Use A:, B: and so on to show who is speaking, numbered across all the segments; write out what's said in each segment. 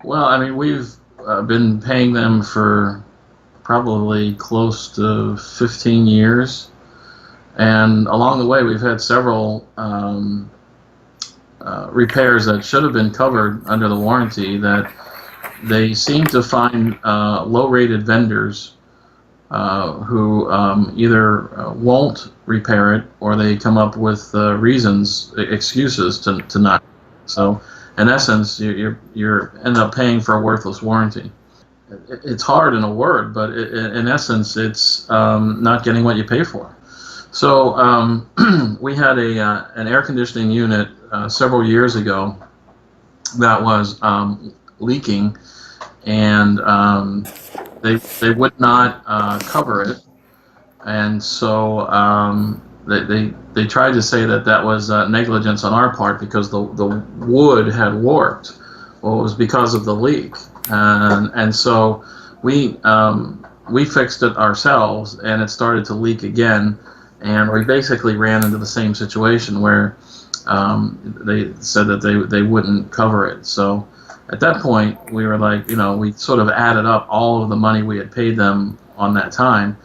A: Well, I mean, we've been paying them for probably close to 15 years. And along the way, we've had several repairs that should have been covered under the warranty that they seem to find low-rated vendors who either won't repair it or they come up with excuses to not. So, in essence, you're end up paying for a worthless warranty. It's hard in a word, but in essence, it's not getting what you pay for. So we had an air conditioning unit several years ago that was leaking, and they would not cover it, and so they tried to say that was negligence on our part because the wood had warped. Well, it was because of the leak, and so we fixed it ourselves, and it started to leak again, and we basically ran into the same situation where they said that they wouldn't cover it. So at that point, we were like, we sort of added up all of the money we had paid them on that time.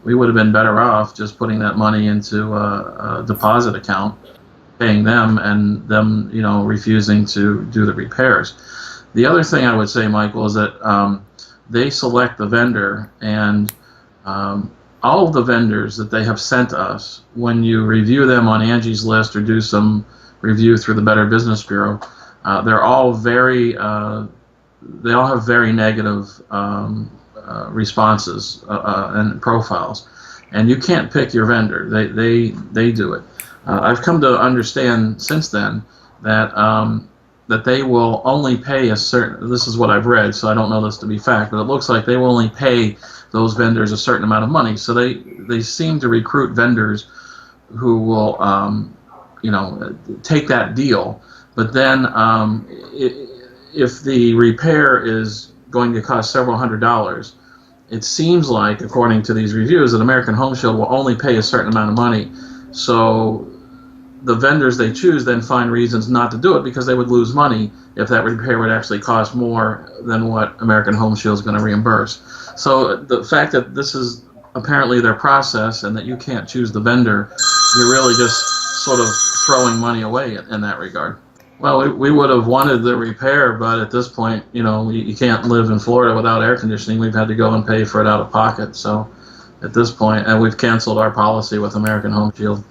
A: We would have been better off just putting that money into a deposit account, paying them, and them, refusing to do the repairs. The other thing I would say, Michael, is that they select the vendor, and all of the vendors that they have sent us, when you review them on Angie's List or do some review through the Better Business Bureau, they're all they all have very negative responses and profiles, and you can't pick your vendor. They do it. I've come to understand since then that that they will only pay a certain. This is what I've read, so I don't know this to be fact, but it looks like they will only pay those vendors a certain amount of money. So they seem to recruit vendors who will take that deal. But then if the repair is going to cost several $100s, it seems like, according to these reviews, that American Home Shield will only pay a certain amount of money. So the vendors they choose then find reasons not to do it because they would lose money if that repair would actually cost more than what American Home Shield is going to reimburse. So the fact that this is apparently their process and that you can't choose the vendor, you're really just sort of throwing money away in that regard. Well, we would have wanted the repair, but at this point, you can't live in Florida without air conditioning. We've had to go and pay for it out of pocket. So at this point, and we've canceled our policy with American Home Shield.